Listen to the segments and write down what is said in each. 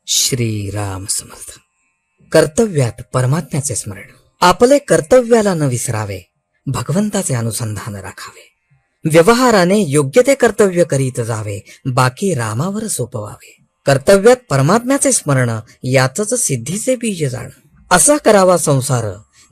श्रीराम समर्थ. कर्तव्यात परमात्म्याचे स्मरण. आपले कर्तव्याला न विसरावे, भगवंताचे अनुसंधान राखावे. व्यवहाराने योग्य ते कर्तव्य करीत जावे, बाकी रामावर सोपवावे. कर्तव्यात परमात्म्याचे स्मरण, यातच सिद्धीचे बीज जाण. असा करावा संसार,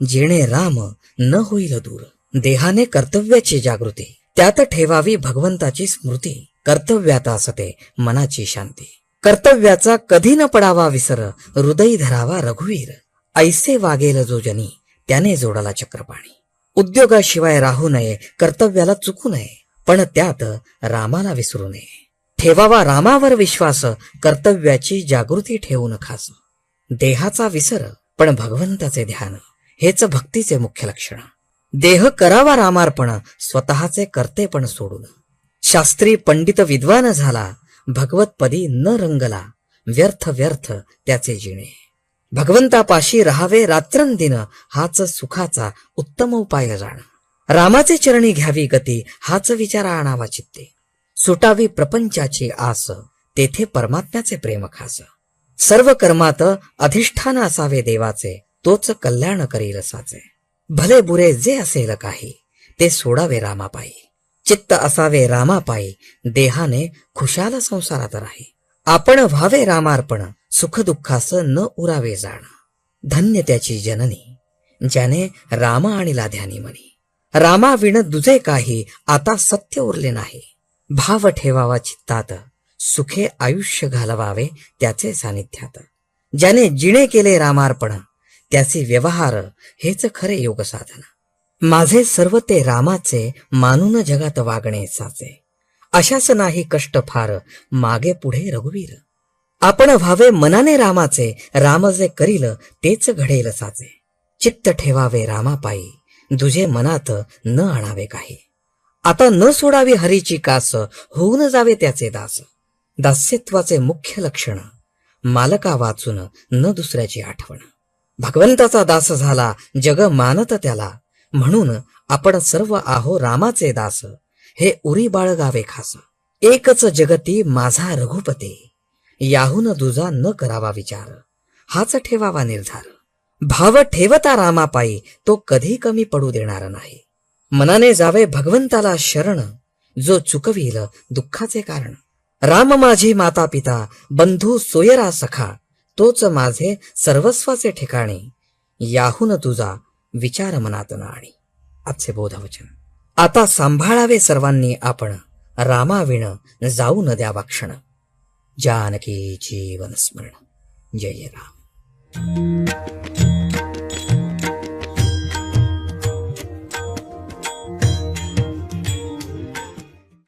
जेणे राम न होईल दूर. देहाने कर्तव्याची जागृती, त्यात ठेवावी भगवंताची स्मृती. कर्तव्यात असते मनाची शांती. कर्तव्याचा कधी न पडावा विसर, हृदयी धरावा रघुवीर. ऐसे वागेल जो जनी, त्याने जोडाला चक्रपाणी. उद्योगाशिवाय राहू नये, कर्तव्याला चुकू नये, पण त्यात रामाला विसरू नये. ठेवावा रामावर विश्वास, कर्तव्याची जागृती ठेवून खास. देहाचा विसर पण भगवंताचे ध्यान, हेच भक्तीचे मुख्य लक्षण. देह करावा रामार्पण, स्वतःचे कर्तेपण सोडून. शास्त्री पंडित विद्वान झाला, भगवतपदी न रंगला. व्यर्थ व्यर्थ त्याचे जिणे. भगवंतापाशी राहावे रात्रंदिन, हाच सुखाचा उत्तम उपाय जाण. रामाचे चरणी घ्यावी गती, हाच विचार आणावा चित्ते. सुटावी प्रपंचाची आस, तेथे परमात्म्याचे प्रेम खास. सर्व कर्मात अधिष्ठान असावे देवाचे, तोच कल्याण करील साचे. भले बुरे जे असेल काही, ते सोडावे रामापायी. चित्त असावे रामापायी, देहाने खुशाल संसारात राही. आपण व्हावे रामार्पण, सुख दुःखास न उरावे जाण. धन्य त्याची जननी, ज्याने राम आणिला ध्यानी मनी. रामा विण दुजे काही, आता सत्य उरले नाही. भाव ठेवावा चित्तात, सुखे आयुष्य घालवावे त्याचे सानिध्यात. ज्याने जिणे केले रामार्पण, त्याचे व्यवहार हेच खरे योग साधन. माझे सर्व ते रामाचे, मानून जगात वागणे साचे. अशाच नाही कष्ट फार, मागे पुढे रघुवीर. आपण व्हावे मनाने रामाचे, राम जे करील तेच घडेल साचे. चित्त ठेवावे रामापायी, दुजे मनात न आणावे काही. आता न सोडावी हरीची कास, होऊन जावे त्याचे दास. दास्यत्वाचे मुख्य लक्षण, मालका वाचून न दुसऱ्याची आठवण. भगवंताचा दास झाला, जग मानत त्याला. म्हणून आपण सर्व आहो रामाचे दास, हे उरी बाळगावे खास. एकच जगती माझा रघुपते, याहून दुजा न करावा विचार. हाच ठेवावा निर्धार. भाव ठेवता रामापायी, तो कधी कमी पडू देणार नाही. मनाने जावे भगवंताला शरण, जो चुकवील दुःखाचे कारण. राम माझी माता पिता, बंधू सोयरा सखा, तोच माझे सर्वस्वाचे ठिकाणी. याहून तुझा विचार मनात न आणी. आजचे बोधवचन. आता सांभाळावे सर्वांनी आपण, रामाविण जाऊ न द्यावा क्षण. जानकी जीवन स्मरण. जय राम.